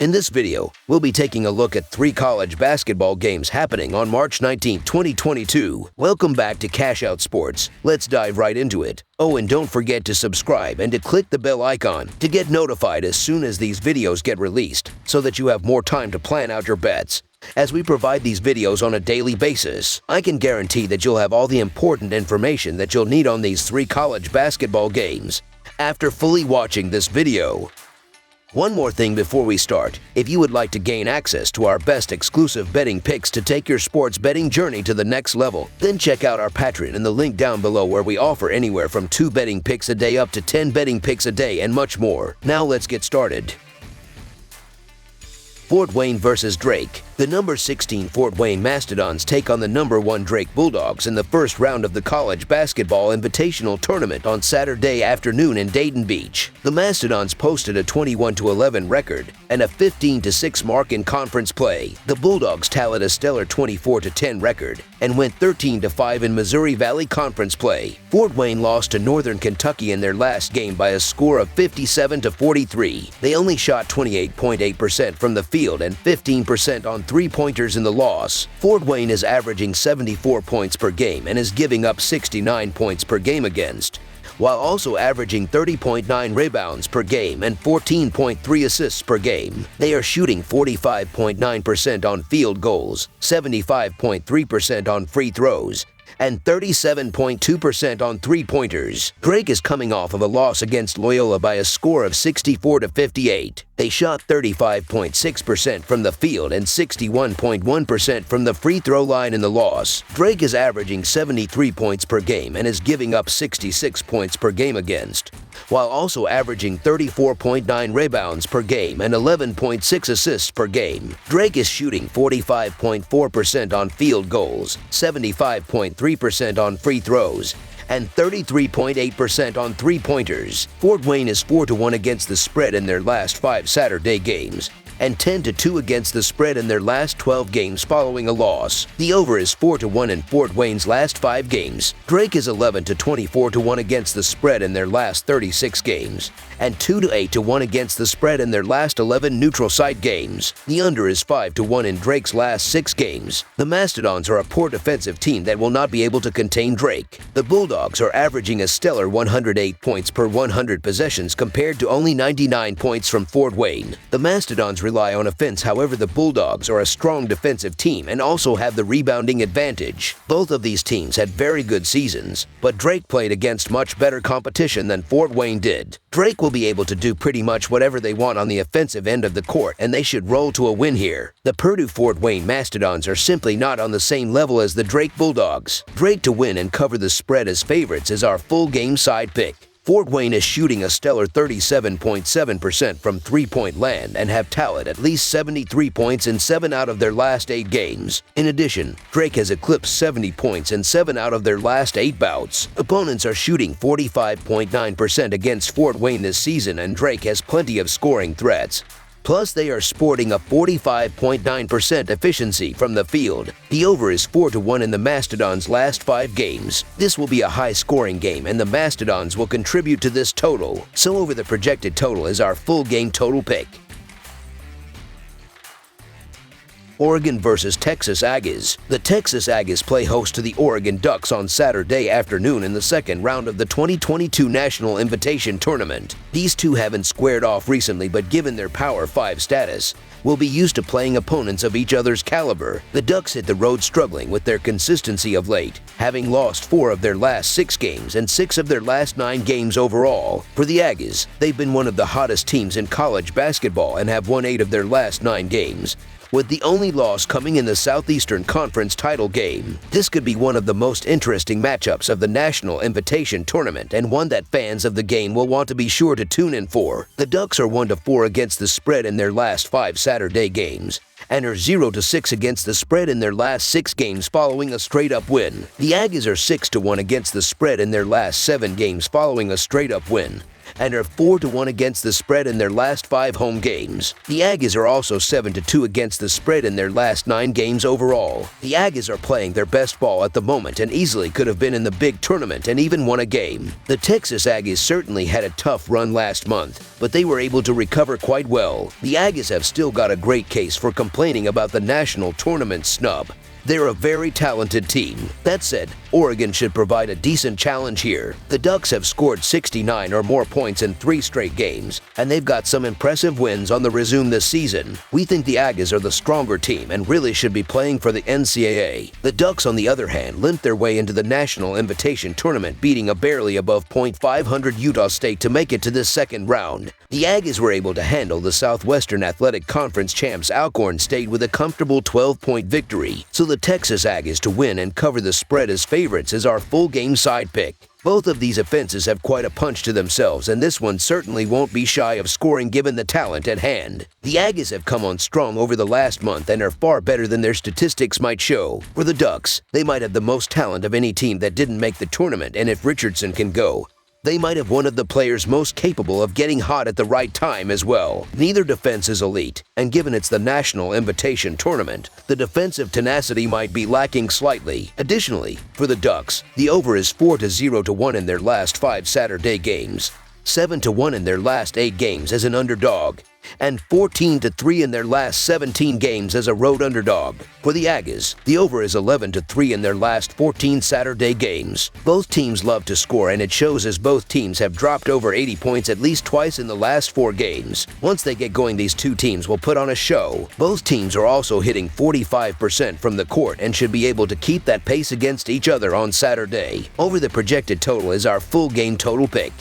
In this video, we'll be taking a look at 3 college basketball games happening on March 19, 2022. Welcome back to Cash Out Sports. Let's dive right into it. Oh, and don't forget to subscribe and to click the bell icon to get notified as soon as these videos get released so that you have more time to plan out your bets. As we provide these videos on a daily basis, I can guarantee that you'll have all the important information that you'll need on these 3 college basketball games after fully watching this video. One more thing before we start. If you would like to gain access to our best exclusive betting picks to take your sports betting journey to the next level, then check out our Patreon in the link down below, where we offer anywhere from 2 betting picks a day up to 10 betting picks a day and much more. Now let's get started. Fort Wayne versus Drake. The number 16 Fort Wayne Mastodons take on the number 1 Drake Bulldogs in the first round of the College Basketball Invitational Tournament on Saturday afternoon in Dayton Beach. The Mastodons posted a 21-11 record and a 15-6 mark in conference play. The Bulldogs tallied a stellar 24-10 record and went 13-5 in Missouri Valley Conference play. Fort Wayne lost to Northern Kentucky in their last game by a score of 57-43. They only shot 28.8% from the field and 15% on three-pointers in the loss. Fort Wayne is averaging 74 points per game and is giving up 69 points per game against, while also averaging 30.9 rebounds per game and 14.3 assists per game. They are shooting 45.9% on field goals, 75.3% on free throws, and 37.2% on three-pointers. Drake is coming off of a loss against Loyola by a score of 64-58. They shot 35.6% from the field and 61.1% from the free throw line in the loss. Drake is averaging 73 points per game and is giving up 66 points per game against, while also averaging 34.9 rebounds per game and 11.6 assists per game. Drake is shooting 45.4% on field goals, 75.3% on free throws, and 33.8% on three-pointers. Fort Wayne is 4-1 against the spread in their last 5 Saturday games and 10-2 against the spread in their last 12 games following a loss. The over is 4-1 in Fort Wayne's last 5 games. Drake is 11-24-1 against the spread in their last 36 games and 2-8-1 against the spread in their last 11 neutral site games. The under is 5-1 in Drake's last 6 games. The Mastodons are a poor defensive team that will not be able to contain Drake. The Bulldogs are averaging a stellar 108 points per 100 possessions compared to only 99 points from Fort Wayne. The Mastodons rely on offense, however the Bulldogs are a strong defensive team and also have the rebounding advantage. Both of these teams had very good seasons, but Drake played against much better competition than Fort Wayne did. Drake will be able to do pretty much whatever they want on the offensive end of the court, and they should roll to a win here. The Purdue-Fort Wayne Mastodons are simply not on the same level as the Drake Bulldogs. Drake to win and cover the spread as favorites is our full game side pick. Fort Wayne is shooting a stellar 37.7% from three-point land and have tallied at least 73 points in 7 out of their last 8 games. In addition, Drake has eclipsed 70 points in 7 out of their last 8 bouts. Opponents are shooting 45.9% against Fort Wayne this season, and Drake has plenty of scoring threats. Plus, they are sporting a 45.9% efficiency from the field. The over is 4-1 in the Mastodons' last 5 games. This will be a high-scoring game, and the Mastodons will contribute to this total. So over the projected total is our full game total pick. Oregon versus Texas Aggies. The Texas Aggies play host to the Oregon Ducks on Saturday afternoon in the second round of the 2022 National Invitation Tournament. These two haven't squared off recently, but given their Power 5 status, will be used to playing opponents of each other's caliber. The Ducks hit the road struggling with their consistency of late, having lost 4 of their last 6 games and 6 of their last 9 games overall. For the Aggies, they've been one of the hottest teams in college basketball and have won 8 of their last 9 games, with the only loss coming in the Southeastern Conference title game. This could be one of the most interesting matchups of the National Invitation Tournament, and one that fans of the game will want to be sure to tune in for. The Ducks are 1-4 against the spread in their last 5 Saturday games, and are 0-6 against the spread in their last 6 games following a straight-up win. The Aggies are 6-1 against the spread in their last 7 games following a straight-up win, and are 4-1 against the spread in their last 5 home games. The Aggies are also 7-2 against the spread in their last 9 games overall. The Aggies are playing their best ball at the moment and easily could have been in the big tournament and even won a game. The Texas Aggies certainly had a tough run last month, but they were able to recover quite well. The Aggies have still got a great case for complaining about the national tournament snub. They're a very talented team. That said, Oregon should provide a decent challenge here. The Ducks have scored 69 or more points in 3 straight games, and they've got some impressive wins on the resume this season. We think the Aggies are the stronger team and really should be playing for the NCAA. The Ducks, on the other hand, limped their way into the National Invitation Tournament, beating a barely above .500 Utah State to make it to this second round. The Aggies were able to handle the Southwestern Athletic Conference champs Alcorn State with a comfortable 12-point victory, so the Texas Aggies to win and cover the spread as favorites is our full game side pick. Both of these offenses have quite a punch to themselves, and this one certainly won't be shy of scoring given the talent at hand. The Aggies have come on strong over the last month and are far better than their statistics might show. For the Ducks, they might have the most talent of any team that didn't make the tournament, and if Richardson can go, they might have one of the players most capable of getting hot at the right time as well. Neither defense is elite, and given it's the National Invitation Tournament, the defensive tenacity might be lacking slightly. Additionally, for the Ducks, the over is 4-0-1 in their last 5 Saturday games, 7-1 in their last 8 games as an underdog, and 14-3 in their last 17 games as a road underdog. For the Aggies, the over is 11-3 in their last 14 Saturday games. Both teams love to score, and it shows as both teams have dropped over 80 points at least twice in the last 4 games. Once they get going, these two teams will put on a show. Both teams are also hitting 45% from the court and should be able to keep that pace against each other on Saturday. Over the projected total is our full game total pick.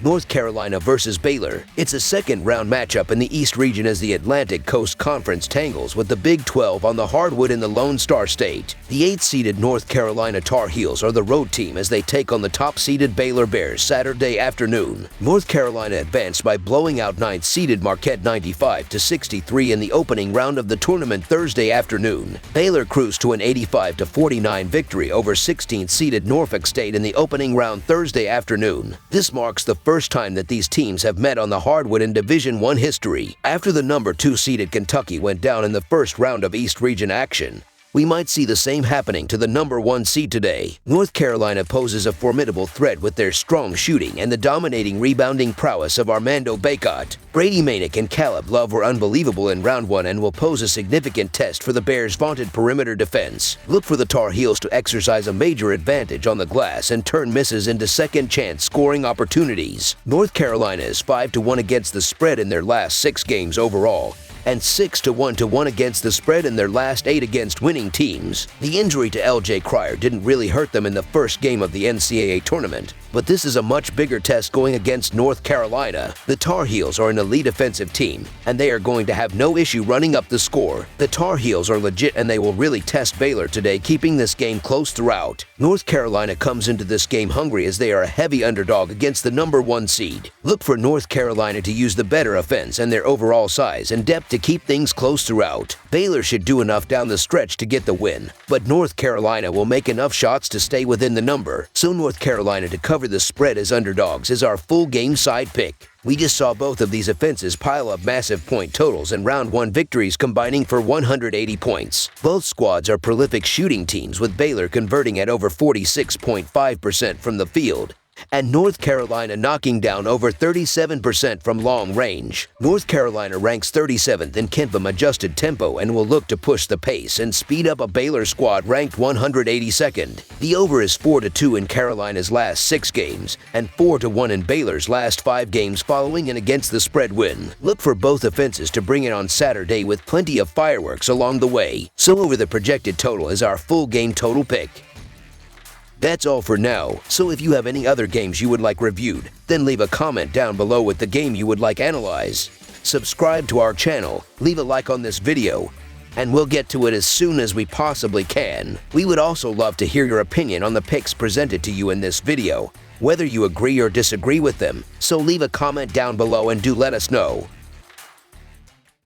North Carolina versus Baylor. It's a second-round matchup in the East region as the Atlantic Coast Conference tangles with the Big 12 on the hardwood in the Lone Star State. The 8th-seeded North Carolina Tar Heels are the road team as they take on the top-seeded Baylor Bears Saturday afternoon. North Carolina advanced by blowing out 9th-seeded Marquette 95-63 in the opening round of the tournament Thursday afternoon. Baylor cruised to an 85-49 victory over 16th-seeded Norfolk State in the opening round Thursday afternoon. This marks the first time that these teams have met on the hardwood in Division I history. After the number 2-seeded Kentucky went down in the first round of East Region action, we might see the same happening to the number 1 seed today. North Carolina poses a formidable threat with their strong shooting and the dominating rebounding prowess of Armando Bacot. Brady Mainick and Caleb Love were unbelievable in round 1 and will pose a significant test for the Bears' vaunted perimeter defense. Look for the Tar Heels to exercise a major advantage on the glass and turn misses into second-chance scoring opportunities. North Carolina is 5-1 against the spread in their last 6 games overall, and 6-1 against the spread in their last 8 against winning teams. The injury to L.J. Cryer didn't really hurt them in the first game of the NCAA tournament, but this is a much bigger test going against North Carolina. The Tar Heels are an elite offensive team, and they are going to have no issue running up the score. The Tar Heels are legit, and they will really test Baylor today, keeping this game close throughout. North Carolina comes into this game hungry as they are a heavy underdog against the number 1 seed. Look for North Carolina to use the better offense and their overall size and depth to keep things close throughout. Baylor should do enough down the stretch to get the win, but North Carolina will make enough shots to stay within the number, so North Carolina to cover the spread as underdogs is our full game side pick. We just saw both of these offenses pile up massive point totals and round 1 victories combining for 180 points. Both squads are prolific shooting teams, with Baylor converting at over 46.5% from the field, and North Carolina knocking down over 37% from long range. North Carolina ranks 37th in KenPom adjusted tempo and will look to push the pace and speed up a Baylor squad ranked 182nd. The over is 4-2 in Carolina's last 6 games and 4-1 in Baylor's last 5 games following an against the spread win. Look for both offenses to bring it on Saturday with plenty of fireworks along the way. So over the projected total is our full game total pick. That's all for now, so if you have any other games you would like reviewed, then leave a comment down below with the game you would like analyzed. Subscribe to our channel, leave a like on this video, and we'll get to it as soon as we possibly can. We would also love to hear your opinion on the picks presented to you in this video, whether you agree or disagree with them, so leave a comment down below and do let us know.